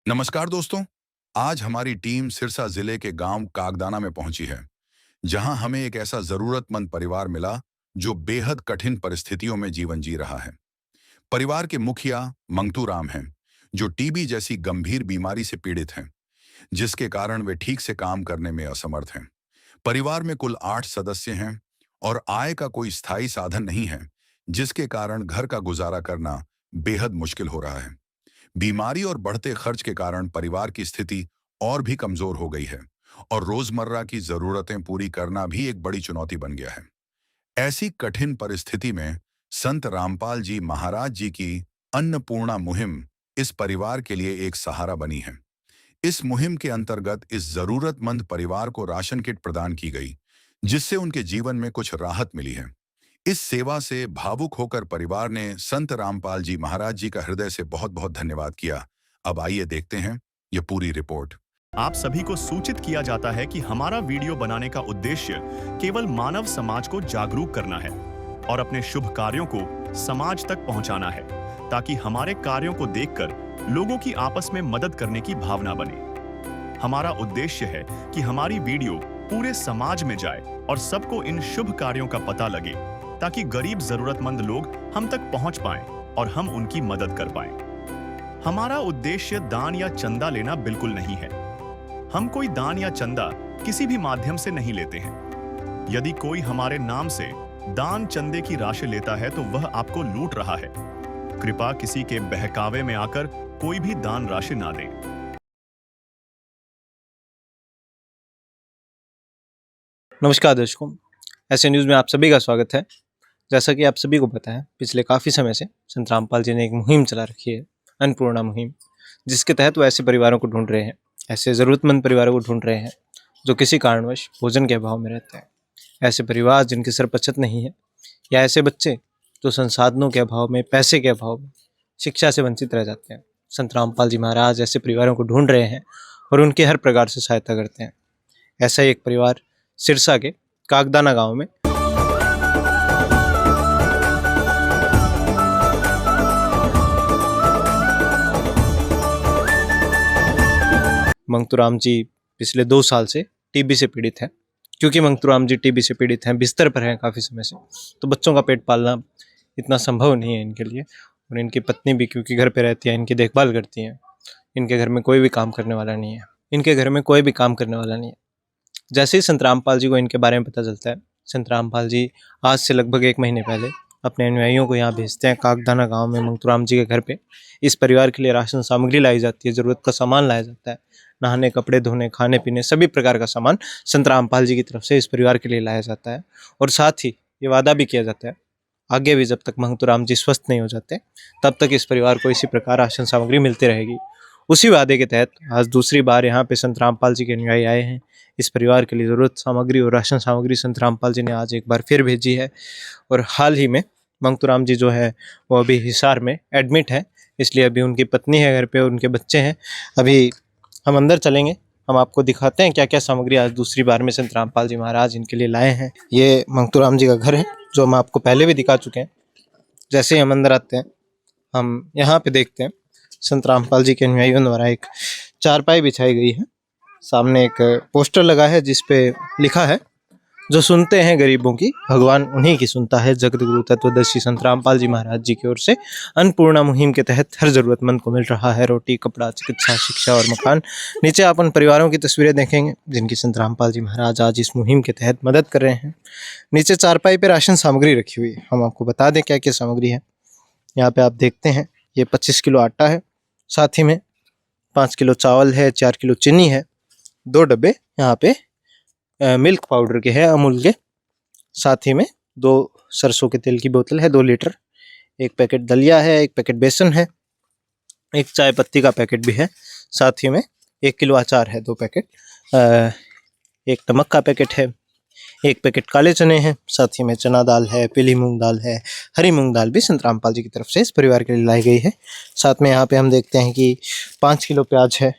नमस्कार दोस्तों। आज हमारी टीम सिरसा जिले के गांव कागदाना में पहुंची है, जहां हमें एक ऐसा जरूरतमंद परिवार मिला जो बेहद कठिन परिस्थितियों में जीवन जी रहा है। परिवार के मुखिया मंगतू राम हैं, जो टीबी जैसी गंभीर बीमारी से पीड़ित हैं, जिसके कारण वे ठीक से काम करने में असमर्थ हैं। परिवार में कुल 8 सदस्य हैं और आय का कोई स्थायी साधन नहीं है, जिसके कारण घर का गुजारा करना बेहद मुश्किल हो रहा है। बीमारी और बढ़ते खर्च के कारण परिवार की स्थिति और भी कमजोर हो गई है और रोजमर्रा की जरूरतें पूरी करना भी एक बड़ी चुनौती बन गया है। ऐसी कठिन परिस्थिति में संत रामपाल जी महाराज जी की अन्नपूर्णा मुहिम इस परिवार के लिए एक सहारा बनी है। इस मुहिम के अंतर्गत इस जरूरतमंद परिवार को राशन किट प्रदान की गई, जिससे उनके जीवन में कुछ राहत मिली है। इस सेवा से भावुक होकर परिवार ने संत रामपाल जी महाराज जी का हृदय से बहुत बहुत धन्यवाद किया। अब आइए देखते हैं ये पूरी रिपोर्ट। आप सभी को सूचित किया जाता है कि हमारा वीडियो बनाने का उद्देश्य केवल मानव समाज को जागरूक करना है और अपने शुभ कार्यों को समाज तक पहुंचाना है, ताकि हमारे कार्यों को देखकर लोगों की आपस में मदद करने की भावना बने। हमारा उद्देश्य है कि हमारी वीडियो पूरे समाज में जाए और सबको इन शुभ कार्यों का पता लगे, ताकि गरीब जरूरतमंद लोग हम तक पहुंच पाएं और हम उनकी मदद कर पाएं। हमारा उद्देश्य दान या चंदा लेना बिल्कुल नहीं है। हम कोई दान या चंदा किसी भी माध्यम से नहीं लेते हैं। यदि कोई हमारे नाम से दान चंदे की राशि लेता है तो वह आपको लूट रहा है। कृपया किसी के बहकावे में आकर कोई भी दान राशि ना दें। नमस्कार दर्शकों, ऐसे न्यूज़ में आप सभी का स्वागत है। जैसा कि आप सभी को पता है, पिछले काफ़ी समय से संत रामपाल जी ने एक मुहिम चला रखी है, अन्नपूर्णा मुहिम, जिसके तहत वो ऐसे परिवारों को ढूंढ रहे हैं, ऐसे ज़रूरतमंद परिवारों को ढूंढ रहे हैं जो किसी कारणवश भोजन के अभाव में रहते हैं। ऐसे परिवार जिनके सर पर छत नहीं है, या ऐसे बच्चे जो संसाधनों के अभाव में, पैसे के अभाव में शिक्षा से वंचित रह जाते हैं। संत रामपाल जी महाराज ऐसे परिवारों को ढूंढ रहे हैं और उनकी हर प्रकार से सहायता करते हैं। ऐसा ही एक परिवार सिरसा के कागदाना गांव में मंगतू राम जी पिछले 2 साल से टीबी से पीड़ित हैं। क्योंकि मंगतू राम जी टीबी से पीड़ित हैं, बिस्तर पर हैं काफ़ी समय से, तो बच्चों का पेट पालना इतना संभव नहीं है इनके लिए। और इनकी पत्नी भी क्योंकि घर पे रहती है, इनकी देखभाल करती हैं। इनके घर में कोई भी काम करने वाला नहीं है। जैसे ही संत रामपाल जी को इनके बारे में पता चलता है, संत रामपाल जी आज से लगभग 1 महीने पहले अपने अनुयायियों को यहाँ भेजते हैं। कागदाना गांव में मंगतू राम जी के घर पे इस परिवार के लिए राशन सामग्री लाई जाती है, ज़रूरत का सामान लाया जाता है। नहाने, कपड़े धोने, खाने पीने सभी प्रकार का सामान संत रामपाल जी की तरफ से इस परिवार के लिए लाया जाता है। और साथ ही ये वादा भी किया जाता है, आगे भी जब तक मंगतू राम जी स्वस्थ नहीं हो जाते तब तक इस परिवार को इसी प्रकार राशन सामग्री मिलती रहेगी। उसी वादे के तहत आज दूसरी बार यहाँ पे संत रामपाल जी के अनुयायी आए हैं। इस परिवार के लिए ज़रूरत सामग्री और राशन सामग्री संत रामपाल जी ने आज एक बार फिर भेजी है। और हाल ही में मंगतू राम जी जो है वो अभी हिसार में एडमिट है, इसलिए अभी उनकी पत्नी है घर पे और उनके बच्चे हैं। अभी हम अंदर चलेंगे, हम आपको दिखाते हैं क्या क्या सामग्री आज दूसरी बार में संत रामपाल जी महाराज इनके लिए लाए हैं। ये मंगतू राम जी का घर है, जो हम आपको पहले भी दिखा चुके हैं। जैसे ही हम अंदर आते हैं, हम यहाँ पे देखते हैं संत रामपाल जी के अनुयायियों द्वारा एक चारपाई बिछाई गई है। सामने एक पोस्टर लगा है जिस पे लिखा है, जो सुनते हैं गरीबों की, भगवान उन्हीं की सुनता है। जगत गुरु तत्वदर्शी संत रामपाल जी महाराज जी की ओर से अन्नपूर्णा मुहिम के तहत हर जरूरतमंद को मिल रहा है रोटी, कपड़ा, चिकित्सा, शिक्षा और मकान। नीचे आप उन परिवारों की तस्वीरें देखेंगे जिनकी संत रामपाल जी महाराज आज इस मुहिम के तहत मदद कर रहे हैं। नीचे चारपाई पे राशन सामग्री रखी हुई है। हम आपको बता दें क्या क्या सामग्री है। यहाँ पे आप देखते हैं, ये 25 किलो आटा है, साथ ही में 5 किलो चावल है, 4 किलो चीनी है, 2 डब्बे यहाँ पे मिल्क पाउडर के हैं अमूल के, साथ ही में 2 सरसों के तेल की बोतल है 2 लीटर, 1 पैकेट दलिया है, 1 पैकेट बेसन है, 1 चाय पत्ती का पैकेट भी है, साथ ही में 1 किलो अचार है 2 पैकेट, 1 नमक का पैकेट है, 1 पैकेट काले चने हैं, साथ ही में चना दाल है, पीली मूंग दाल है, हरी मूंग दाल भी संत रामपाल जी की तरफ से इस परिवार के लिए लाई गई है। साथ में यहाँ पे हम देखते हैं कि 5 किलो प्याज है,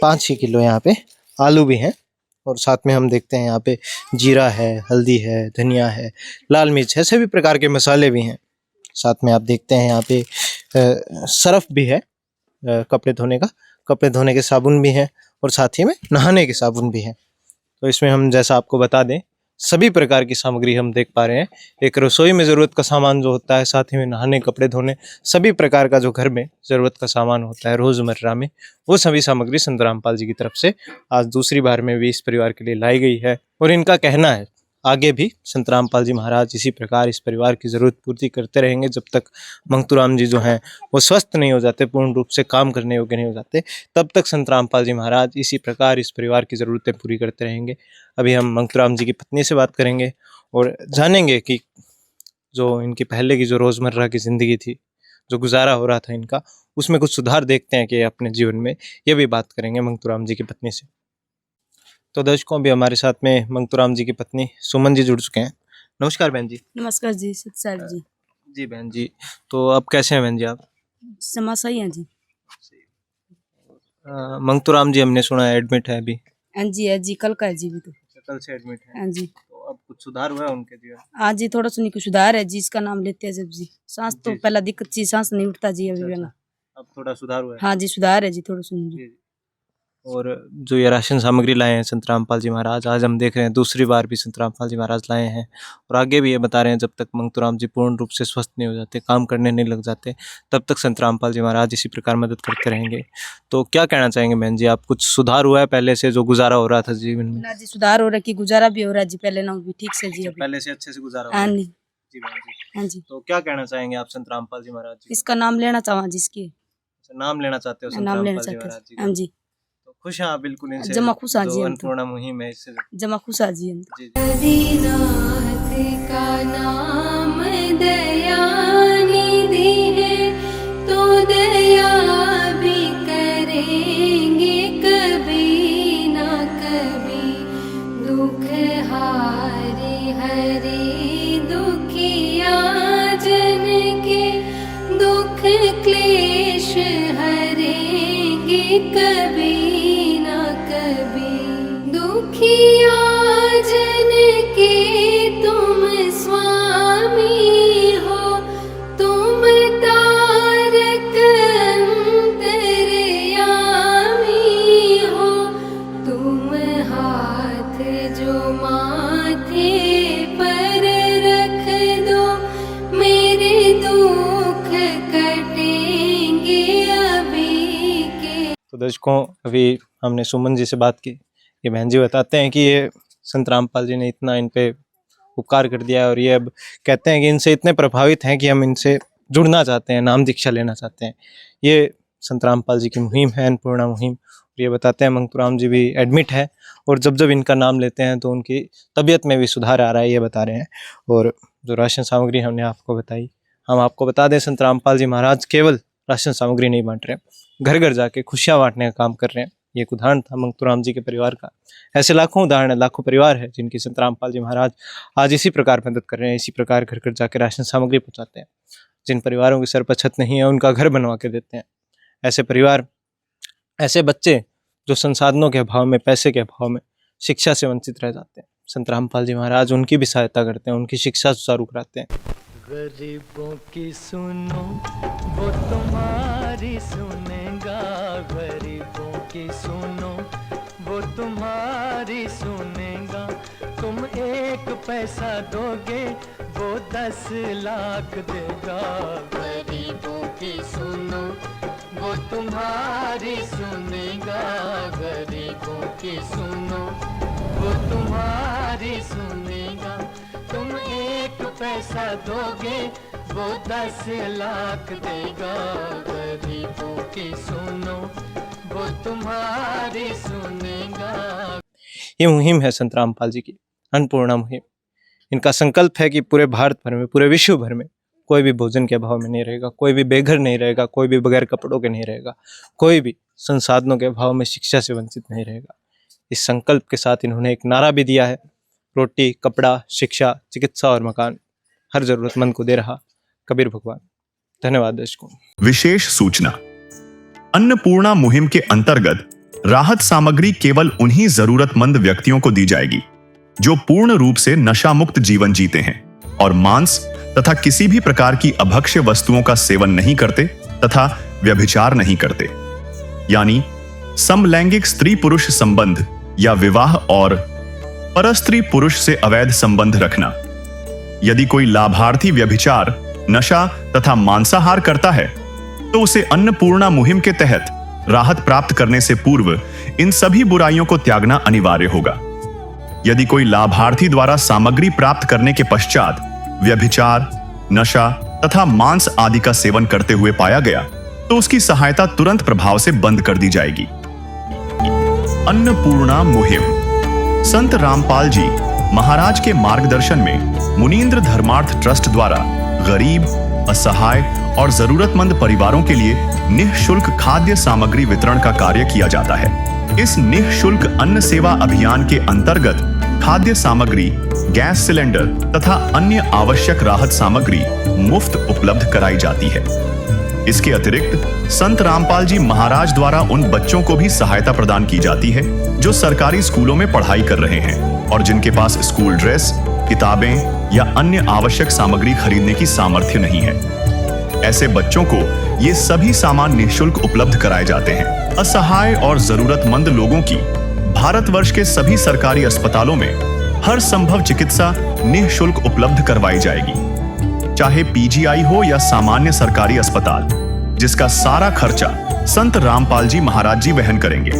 5 ही किलो यहाँ पे आलू भी हैं, और साथ में हम देखते हैं यहाँ पे जीरा है, हल्दी है, धनिया है, लाल मिर्च है, सभी प्रकार के मसाले भी हैं। साथ में आप देखते हैं यहाँ पे सर्फ भी है कपड़े धोने का, कपड़े धोने के साबुन भी हैं और साथ ही में नहाने के साबुन भी हैं। तो इसमें हम जैसा आपको बता दें, सभी प्रकार की सामग्री हम देख पा रहे हैं। एक रसोई में ज़रूरत का सामान जो होता है, साथ ही में नहाने कपड़े धोने, सभी प्रकार का जो घर में ज़रूरत का सामान होता है रोज़मर्रा में, वो सभी सामग्री संत रामपाल जी की तरफ से आज दूसरी बार में भी इस परिवार के लिए लाई गई है। और इनका कहना है आगे भी संत रामपाल जी महाराज इसी प्रकार इस परिवार की ज़रूरत पूर्ति करते रहेंगे जब तक मंगतूराम जी जो हैं वो स्वस्थ नहीं हो जाते, पूर्ण रूप से काम करने योग्य नहीं हो जाते, तब तक संत रामपाल जी महाराज इसी प्रकार इस परिवार की ज़रूरतें पूरी करते रहेंगे। अभी हम मंगतूराम जी की पत्नी से बात करेंगे और जानेंगे कि जो इनकी पहले की जो रोज़मर्रा की ज़िंदगी थी, जो गुजारा हो रहा था इनका, उसमें कुछ सुधार देखते हैं कि अपने जीवन में, ये भी बात करेंगे मंगतूराम जी की पत्नी से। तो दर्शकों, भी हमारे साथ में मंगतूराम जी की पत्नी सुमन जी जुड़ चुके हैं। नमस्कार बहन जी। नमस्कार जी, सत्सार जी। जी बहन जी, तो अब कैसे हैं बहन जी आप? समाज सही है जी। मंगतूराम जी हमने सुना है एडमिट है अभी। हाँ जी, कल का है जी भी तो। कल से एडमिट है। हाँ जी, तो अब कुछ सुधार हुआ है उनके जीवन? आज जी थोड़ा सा कुछ सुधार है जी, इसका नाम लेते हैं जब जी। सांस तो जी। पहला दिक्कत थी, सांस नहीं उठता जी अभी अच्छा, ना। अब थोड़ा सुधार हुआ है। हाँ जी, सुधार है जी थोड़ा सा जी। जी। और जो ये राशन सामग्री लाए हैं संत रामपाल जी महाराज, आज हम देख रहे हैं दूसरी बार भी संत रामपाल जी महाराज लाए हैं और आगे भी ये बता रहे हैं जब तक मंगतूराम जी पूर्ण रूप से स्वस्थ नहीं हो जाते, काम करने नहीं लग जाते, तब तक संत रामपाल जी महाराज इसी प्रकार मदद करते रहेंगे। तो क्या कहना चाहेंगे बहन जी आप? कुछ सुधार हुआ है पहले से जो गुजारा हो रहा था जीवन में? ना जी, सुधार हो रहा है कि गुजारा भी हो रहा है जी, पहले ना भी ठीक से जी अभी। पहले से अच्छे से गुजारा हो हाँ रहा है। जी, जी बहन जी। हाँ जी। तो क्या कहना चाहेंगे आप संत रामपाल जी महाराज जी? इसका नाम लेना चाहूँ जी, इसकी नाम लेना चाहते हो संत नाम लेना रामपाल जी चाहते महाराज जी हैं। का? हाँ जी, तो खुश हैं आप बिल्कुल इनसे? जमा खुश हैं जी जो हम तो। अन्नपूर्णा मुहिम है इससे। जमा खुश है जी हम तो। जी। आदिनाथ का नाम दयानिधि है, तो दया भी करेंगे कभी ना कभी। दुख हारे हरे दुखिया जन के, दुख क्लेश हरेंगे कभी ना कभी। दुखिया जन के तुम स्वामी हो, तुम तारक अंतर्यामी हो। तुम हाथ जो माथे पर रख दो, मेरे दुख कटेंगे अभी के। तो दर्शकों, अभी हमने सुमन जी से बात की। ये बहन जी बताते हैं कि ये संत रामपाल जी ने इतना इन पे उपकार कर दिया है और ये अब कहते हैं कि इनसे इतने प्रभावित हैं कि हम इनसे जुड़ना चाहते हैं, नाम दीक्षा लेना चाहते हैं। ये संत रामपाल जी की मुहिम है, अन्नपूर्णा मुहिम। और ये बताते हैं मंगतूराम जी भी एडमिट है और जब जब इनका नाम लेते हैं तो उनकी तबीयत में भी सुधार आ रहा है, ये बता रहे हैं। और जो राशन सामग्री हमने आपको बताई, हम आपको बता दें संत रामपाल जी महाराज केवल राशन सामग्री नहीं बांट रहे हैं, घर घर जाके खुशियाँ बांटने का काम कर रहे हैं। ये एक उदाहरण था मंगतूराम जी के परिवार का। ऐसे लाखों उदाहरण है, लाखों परिवार है जिनकी संत रामपाल जी महाराज आज इसी प्रकार मदद कर रहे हैं, इसी प्रकार घर घर जाके राशन सामग्री पहुंचाते हैं। जिन परिवारों के सर पर छत नहीं है उनका घर बनवा के देते हैं। ऐसे परिवार, ऐसे बच्चे जो संसाधनों के अभाव में, पैसे के अभाव में शिक्षा से वंचित रह जाते हैं, संत रामपाल जी महाराज उनकी भी सहायता करते हैं, उनकी शिक्षा सुचारू कराते हैं। गरीबों की सुनो वो तुम्हारी सुनेगा, गरीबों की सुनो वो तुम्हारी सुनेगा। तुम 1 पैसा दोगे वो 10 लाख देगा। गरीबों की सुनो वो तुम्हारी सुनेगा, गरीबों की सुनो वो तुम्हारी सुनेगा। तुम 1 पैसा दोगे वो 10 लाख देगा। गरीबों की सुनो वो तुम्हारी सुनेगा। ये मुहिम है संत रामपाल जी की, अन्नपूर्णा मुहिम। इनका संकल्प है कि पूरे भारत भर में, पूरे विश्व भर में कोई भी भोजन के अभाव में नहीं रहेगा, कोई भी बेघर नहीं रहेगा, कोई भी बगैर कपड़ों के नहीं रहेगा, कोई भी संसाधनों के अभाव में शिक्षा से वंचित नहीं रहेगा। इस संकल्प के साथ इन्होंने एक नारा भी दिया है, रोटी, कपड़ा, शिक्षा, चिकित्सा और मकान हर जरूरतमंद को दे रहा कबीर भगवान। धन्यवाद दर्शकों। विशेष सूचना, अन्नपूर्णा मुहिम के अंतर्गत राहत सामग्री केवल उन्हीं जरूरतमंद व्यक्तियों को दी जाएगी जो पूर्ण रूप से नशा मुक्त जीवन जीते हैं और मांस तथा किसी भी प्रकार की अभक्ष्य वस्तुओं का सेवन नहीं करते तथा व्यभिचार नहीं करते, यानी समलैंगिक स्त्री पुरुष संबंध या विवाह और परस्त्री पुरुष से अवैध संबंध रखना। यदि कोई लाभार्थी व्यभिचार, नशा तथा मांसाहार करता है तो उसे अन्नपूर्णा मुहिम के तहत राहत प्राप्त करने से पूर्व इन सभी बुराइयों को त्यागना अनिवार्य होगा। यदि कोई लाभार्थी द्वारा सामग्री प्राप्त करने के पश्चात व्यभिचार, नशा तथा मांस आदि का सेवन करते हुए पाया गया तो उसकी सहायता तुरंत प्रभाव से बंद कर दी जाएगी। अन्नपूर्णा मुहिम। संत रामपाल जी महाराज के मार्गदर्शन में मुनींद्र धर्मार्थ ट्रस्ट द्वारा गरीब, असहाय और जरूरतमंद परिवारों के लिए निःशुल्क खाद्य सामग्री वितरण का कार्य किया जाता है। इस निःशुल्क अन्न सेवा अभियान के अंतर्गत खाद्य सामग्री, गैस सिलेंडर तथा अन्य आवश्यक राहत सामग्री मुफ्त उपलब्ध कराई जाती है। इसके अतिरिक्त संत रामपाल जी महाराज द्वारा उन बच्चों को भी सहायता प्रदान की जाती है जो सरकारी स्कूलों में पढ़ाई कर रहे हैं और जिनके पास स्कूल ड्रेस, किताबें या अन्य आवश्यक सामग्री खरीदने की सामर्थ्य नहीं है। ऐसे बच्चों को ये सभी सामान निःशुल्क उपलब्ध कराए जाते हैं। असहाय और जरूरतमंद लोगों की भारतवर्ष के सभी सरकारी अस्पतालों में हर संभव चिकित्सा निःशुल्क उपलब्ध करवाई जाएगी, चाहे पीजीआई हो या सामान्य सरकारी अस्पताल, जिसका सारा खर्चा संत रामपाल जी महाराज जी वहन करेंगे।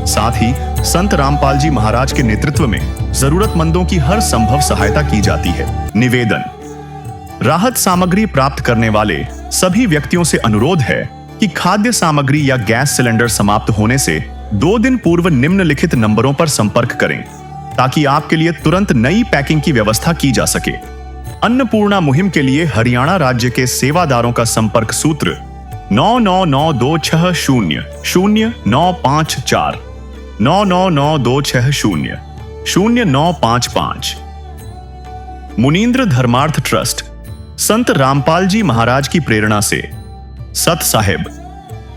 साथ ही संत रामपाल जी महाराज के नेतृत्व में जरूरतमंदों की हर संभव सहायता की जाती है। निवेदन। राहत सामग्री प्राप्त करने वाले सभी व्यक्तियों से अनुरोध है कि खाद्य सामग्री या गैस सिलेंडर समाप्त होने से 2 दिन पूर्व निम्नलिखित नंबरों पर संपर्क करें ताकि आपके लिए तुरंत नई पैकिंग की व्यवस्था की जा सके। अन्नपूर्णा मुहिम के लिए हरियाणा राज्य के सेवादारों का संपर्क सूत्र 9992600954 9992600955। मुनींद्र धर्मार्थ ट्रस्ट संत रामपाल जी महाराज की प्रेरणा से सत साहिब